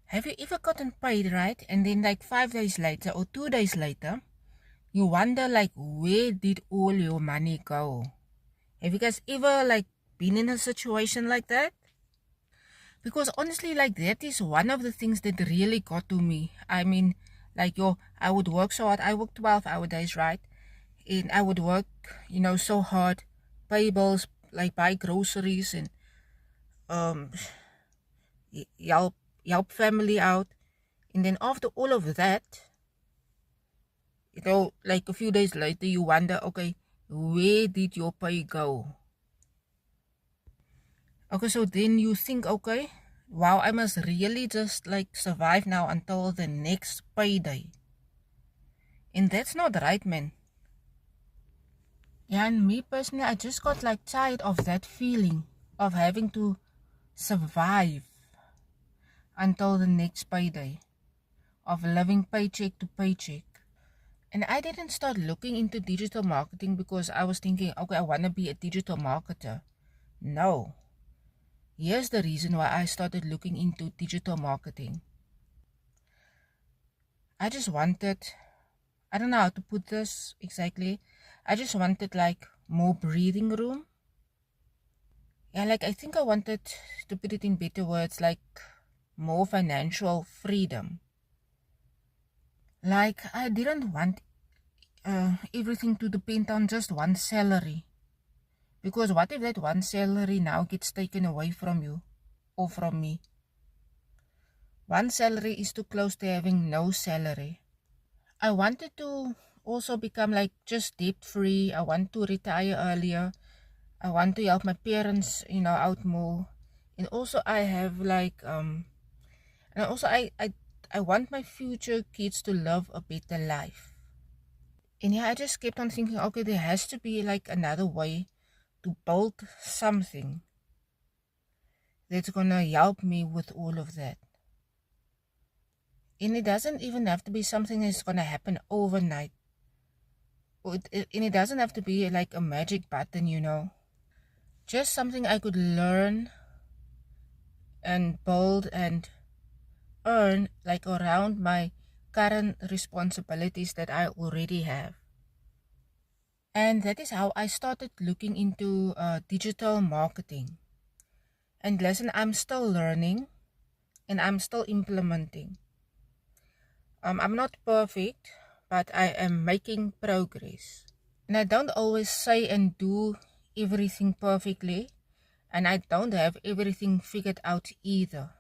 Have you ever gotten paid, right? And then like 5 days later or 2 days later, you wonder like where did all your money go? Have you guys ever like been in a situation like that? Because honestly, like that is one of the things that really got to me. I mean, like I would work so hard. I work 12-hour days, right? And I would work, so hard, pay bills, like buy groceries and um help family out. And then after all of that, like a few days later, you wonder, okay, where did your pay go? Okay, so then you think, okay, wow, I must really just like survive now until the next payday. And that's not right, man. Yeah, and me personally, I just got like tired of that feeling of having to survive until the next payday, of living paycheck to paycheck. And I didn't start looking into digital marketing because I was thinking, okay, I want to be a digital marketer. No. Here's the reason why I started looking into digital marketing. I just wanted, I don't know how to put this exactly. I just wanted like more breathing room. Yeah, like I think I wanted to put it in better words, like more financial freedom. Like I didn't want everything to depend on just one salary. Because what if that one salary now gets taken away from you or from me? One salary is too close to having no salary. I wanted to also become like just debt free. I want to retire earlier. I want to help my parents, out more. And also I have like and also I want my future kids to live a better life. And yeah, I just kept on thinking, okay, there has to be like another way to build something that's gonna help me with all of that. And it doesn't even have to be something that's gonna happen overnight. And it doesn't have to be like a magic button. Just something I could learn and build and earn like around my current responsibilities that I already have. And that is how I started looking into digital marketing. And listen, I'm still learning and I'm still implementing. I'm not perfect, but I am making progress. And I don't always say and do everything perfectly, and I don't have everything figured out either.